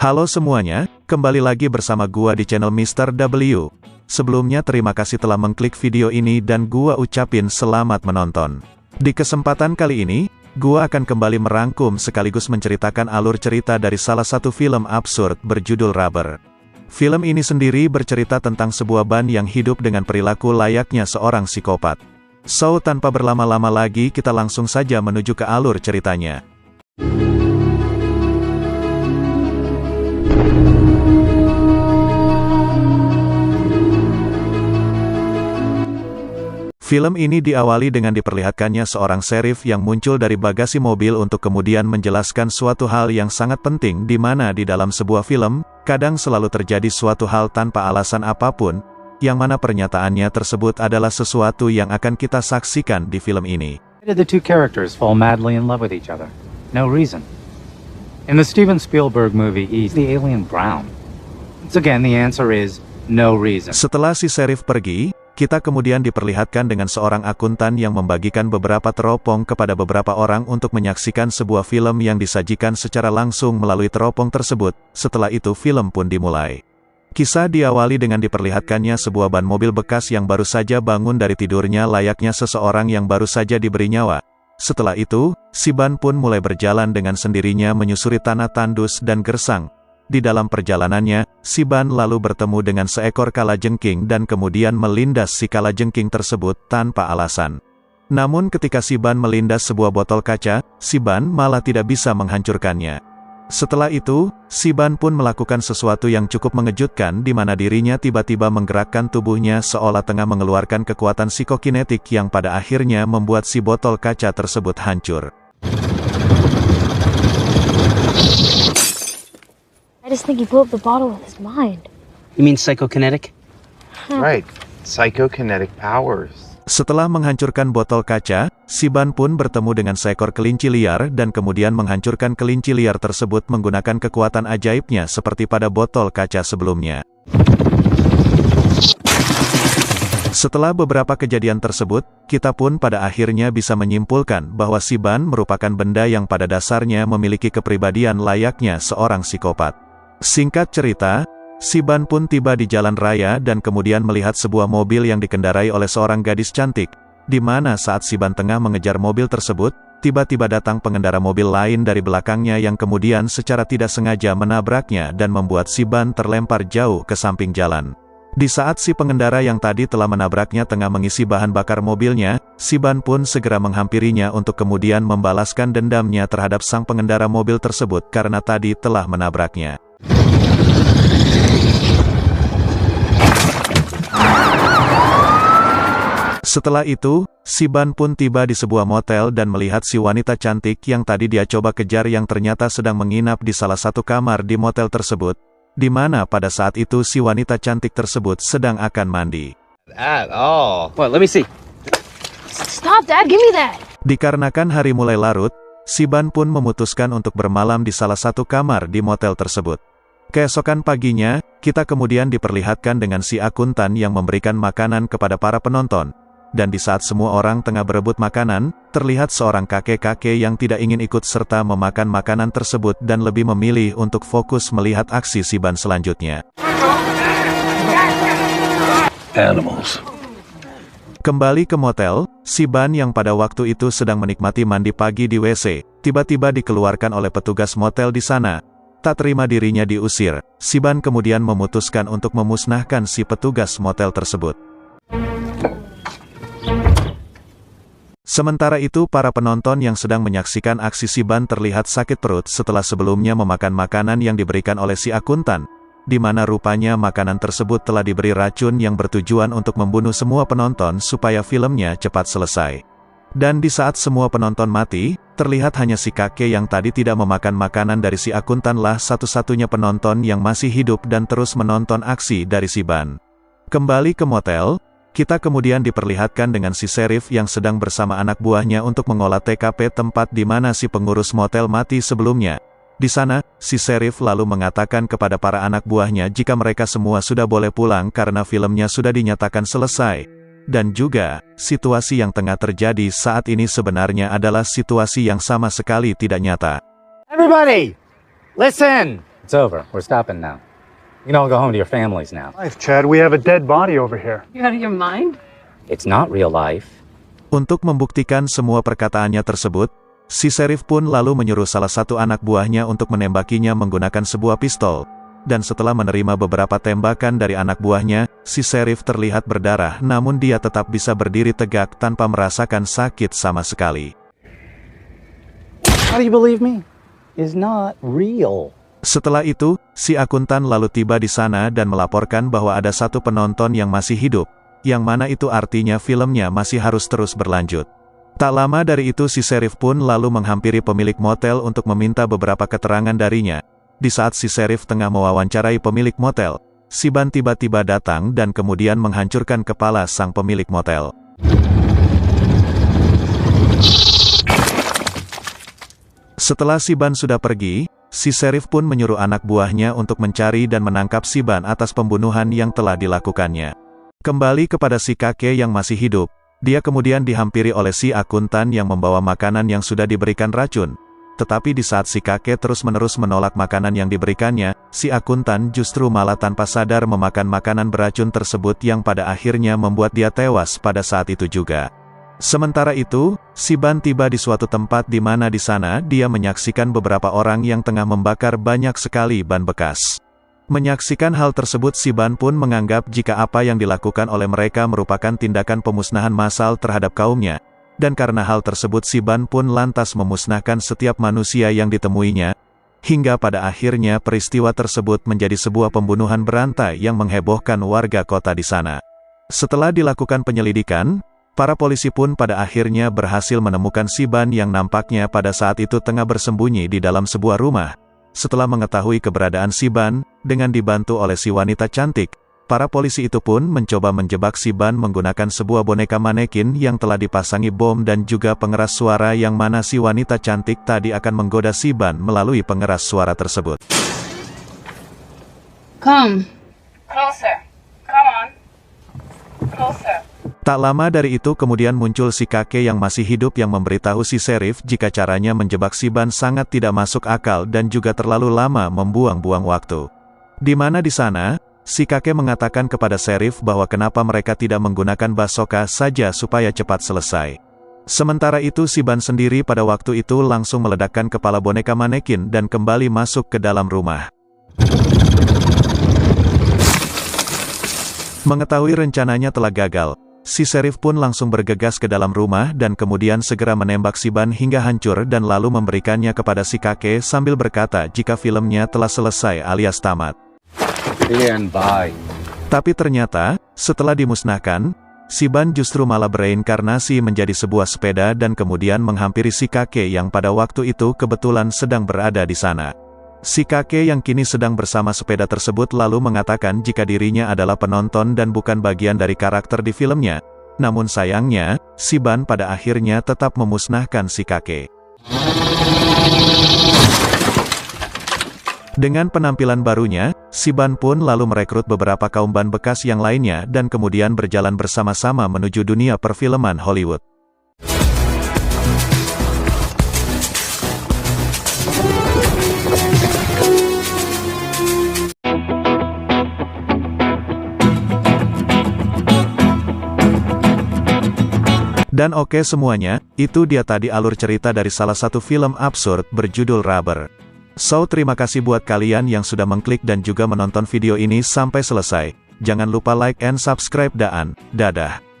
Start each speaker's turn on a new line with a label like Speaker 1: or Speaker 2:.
Speaker 1: Halo semuanya, kembali lagi bersama gua di channel Mr. W. Sebelumnya terima kasih telah mengklik video ini dan gua ucapin selamat menonton. Di kesempatan kali ini, gua akan kembali merangkum sekaligus menceritakan alur cerita dari salah satu film absurd berjudul Rubber. Film ini sendiri bercerita tentang sebuah band yang hidup dengan perilaku layaknya seorang psikopat. So, tanpa berlama-lama lagi kita langsung saja menuju ke alur ceritanya. Film ini diawali dengan diperlihatkannya seorang serif yang muncul dari bagasi mobil untuk kemudian menjelaskan suatu hal yang sangat penting di mana di dalam sebuah film, kadang selalu terjadi suatu hal tanpa alasan apapun, yang mana pernyataannya tersebut adalah sesuatu yang akan kita saksikan di film ini.
Speaker 2: Why did the two characters fall madly in love with each other? No reason. In the Steven Spielberg movie, is the alien brown? Once again, the answer is no reason.
Speaker 1: Setelah si serif pergi, kita kemudian diperlihatkan dengan seorang akuntan yang membagikan beberapa teropong kepada beberapa orang untuk menyaksikan sebuah film yang disajikan secara langsung melalui teropong tersebut. Setelah itu film pun dimulai. Kisah diawali dengan diperlihatkannya sebuah ban mobil bekas yang baru saja bangun dari tidurnya layaknya seseorang yang baru saja diberi nyawa. Setelah itu, si ban pun mulai berjalan dengan sendirinya menyusuri tanah tandus dan gersang. Di dalam perjalanannya, si ban lalu bertemu dengan seekor kalajengking dan kemudian melindas si kalajengking tersebut tanpa alasan. Namun ketika si ban melindas sebuah botol kaca, si ban malah tidak bisa menghancurkannya. Setelah itu, si ban pun melakukan sesuatu yang cukup mengejutkan di mana dirinya tiba-tiba menggerakkan tubuhnya seolah tengah mengeluarkan kekuatan psikokinetik yang pada akhirnya membuat si botol kaca tersebut hancur.
Speaker 3: I just think he blew up the bottle with his mind.
Speaker 4: You mean psychokinetic?
Speaker 5: Right, psychokinetic powers.
Speaker 1: Setelah menghancurkan botol kaca, si ban pun bertemu dengan seekor kelinci liar dan kemudian menghancurkan kelinci liar tersebut menggunakan kekuatan ajaibnya seperti pada botol kaca sebelumnya. Setelah beberapa kejadian tersebut, kita pun pada akhirnya bisa menyimpulkan bahwa si ban merupakan benda yang pada dasarnya memiliki kepribadian layaknya seorang psikopat. Singkat cerita, si ban pun tiba di jalan raya dan kemudian melihat sebuah mobil yang dikendarai oleh seorang gadis cantik, di mana saat si ban tengah mengejar mobil tersebut, tiba-tiba datang pengendara mobil lain dari belakangnya yang kemudian secara tidak sengaja menabraknya dan membuat si ban terlempar jauh ke samping jalan. Di saat si pengendara yang tadi telah menabraknya tengah mengisi bahan bakar mobilnya, si ban pun segera menghampirinya untuk kemudian membalaskan dendamnya terhadap sang pengendara mobil tersebut karena tadi telah menabraknya. Setelah itu, si ban pun tiba di sebuah motel dan melihat si wanita cantik yang tadi dia coba kejar yang ternyata sedang menginap di salah satu kamar di motel tersebut, di mana pada saat itu si wanita cantik tersebut sedang akan mandi.
Speaker 5: At all.
Speaker 4: What, let me see.
Speaker 3: Stop, Dad! Give me that!
Speaker 1: Dikarenakan hari mulai larut, si ban pun memutuskan untuk bermalam di salah satu kamar di motel tersebut. Keesokan paginya, kita kemudian diperlihatkan dengan si akuntan yang memberikan makanan kepada para penonton. Dan di saat semua orang tengah berebut makanan, terlihat seorang kakek-kakek yang tidak ingin ikut serta memakan makanan tersebut dan lebih memilih untuk fokus melihat aksi si ban selanjutnya.
Speaker 4: Animals.
Speaker 1: Kembali ke motel, si ban yang pada waktu itu sedang menikmati mandi pagi di WC, tiba-tiba dikeluarkan oleh petugas motel di sana. Tak terima dirinya diusir, si ban kemudian memutuskan untuk memusnahkan si petugas motel tersebut. Sementara itu para penonton yang sedang menyaksikan aksi si ban terlihat sakit perut setelah sebelumnya memakan makanan yang diberikan oleh si akuntan, di mana rupanya makanan tersebut telah diberi racun yang bertujuan untuk membunuh semua penonton supaya filmnya cepat selesai. Dan di saat semua penonton mati, terlihat hanya si kakek yang tadi tidak memakan makanan dari si akuntanlah satu-satunya penonton yang masih hidup dan terus menonton aksi dari si ban. Kembali ke motel, kita kemudian diperlihatkan dengan si serif yang sedang bersama anak buahnya untuk mengolah TKP tempat di mana si pengurus motel mati sebelumnya. Di sana, si serif lalu mengatakan kepada para anak buahnya jika mereka semua sudah boleh pulang karena filmnya sudah dinyatakan selesai. Dan juga, situasi yang tengah terjadi saat ini sebenarnya adalah situasi yang sama sekali tidak nyata.
Speaker 2: Everybody, listen! It's over. We're stopping now. You can all go home to your families now.
Speaker 6: Life, Chad. We have a dead body over here.
Speaker 7: You out of your mind?
Speaker 2: It's not real life.
Speaker 1: Untuk membuktikan semua perkataannya tersebut, si Sheriff pun lalu menyuruh salah satu anak buahnya untuk menembakinya menggunakan sebuah pistol. Dan setelah menerima beberapa tembakan dari anak buahnya, si Sheriff terlihat berdarah namun dia tetap bisa berdiri tegak tanpa merasakan sakit sama sekali.
Speaker 2: How do you believe me? It's not real.
Speaker 1: Setelah itu, si akuntan lalu tiba di sana dan melaporkan bahwa ada satu penonton yang masih hidup, yang mana itu artinya filmnya masih harus terus berlanjut. Tak lama dari itu si Sheriff pun lalu menghampiri pemilik motel untuk meminta beberapa keterangan darinya. Di saat si Sheriff tengah mewawancarai pemilik motel, si Ban tiba-tiba datang dan kemudian menghancurkan kepala sang pemilik motel. Setelah si Ban sudah pergi, si Sheriff pun menyuruh anak buahnya untuk mencari dan menangkap si Ban atas pembunuhan yang telah dilakukannya. Kembali kepada si kakek yang masih hidup, dia kemudian dihampiri oleh si akuntan yang membawa makanan yang sudah diberikan racun. Tetapi di saat si kakek terus-menerus menolak makanan yang diberikannya, si akuntan justru malah tanpa sadar memakan makanan beracun tersebut yang pada akhirnya membuat dia tewas pada saat itu juga. Sementara itu, si Ban tiba di suatu tempat di mana di sana dia menyaksikan beberapa orang yang tengah membakar banyak sekali ban bekas. Menyaksikan hal tersebut si Ban pun menganggap jika apa yang dilakukan oleh mereka merupakan tindakan pemusnahan massal terhadap kaumnya. Dan karena hal tersebut si Ban pun lantas memusnahkan setiap manusia yang ditemuinya, hingga pada akhirnya peristiwa tersebut menjadi sebuah pembunuhan berantai yang menghebohkan warga kota di sana. Setelah dilakukan penyelidikan, para polisi pun pada akhirnya berhasil menemukan si Ban yang nampaknya pada saat itu tengah bersembunyi di dalam sebuah rumah. Setelah mengetahui keberadaan si Ban, dengan dibantu oleh si wanita cantik, para polisi itu pun mencoba menjebak si Ban menggunakan sebuah boneka manekin yang telah dipasangi bom dan juga pengeras suara yang mana si wanita cantik tadi akan menggoda si Ban melalui pengeras suara tersebut.
Speaker 7: Come. Closer. Come on. Closer.
Speaker 1: Tak lama dari itu kemudian muncul si kakek yang masih hidup yang memberitahu si Sheriff jika caranya menjebak si Ban sangat tidak masuk akal dan juga terlalu lama membuang-buang waktu. Di mana di sana, si kakek mengatakan kepada Sheriff bahwa kenapa mereka tidak menggunakan basoka saja supaya cepat selesai. Sementara itu si Ban sendiri pada waktu itu langsung meledakkan kepala boneka manekin dan kembali masuk ke dalam rumah. Mengetahui rencananya telah gagal, si Sheriff pun langsung bergegas ke dalam rumah dan kemudian segera menembak si Ban hingga hancur dan lalu memberikannya kepada si kakek sambil berkata jika filmnya telah selesai alias tamat.
Speaker 2: And bye.
Speaker 1: Tapi ternyata, setelah dimusnahkan, si Ban justru malah bereinkarnasi menjadi sebuah sepeda dan kemudian menghampiri si kakek yang pada waktu itu kebetulan sedang berada di sana. Si kakek yang kini sedang bersama sepeda tersebut lalu mengatakan jika dirinya adalah penonton dan bukan bagian dari karakter di filmnya. Namun sayangnya, si Ban pada akhirnya tetap memusnahkan si kakek. Dengan penampilan barunya, si Ban pun lalu merekrut beberapa kaum ban bekas yang lainnya dan kemudian berjalan bersama-sama menuju dunia perfilman Hollywood. Dan oke semuanya, itu dia tadi alur cerita dari salah satu film absurd berjudul Rubber. So terima kasih buat kalian yang sudah mengklik dan juga menonton video ini sampai selesai. Jangan lupa like and subscribe dan dadah.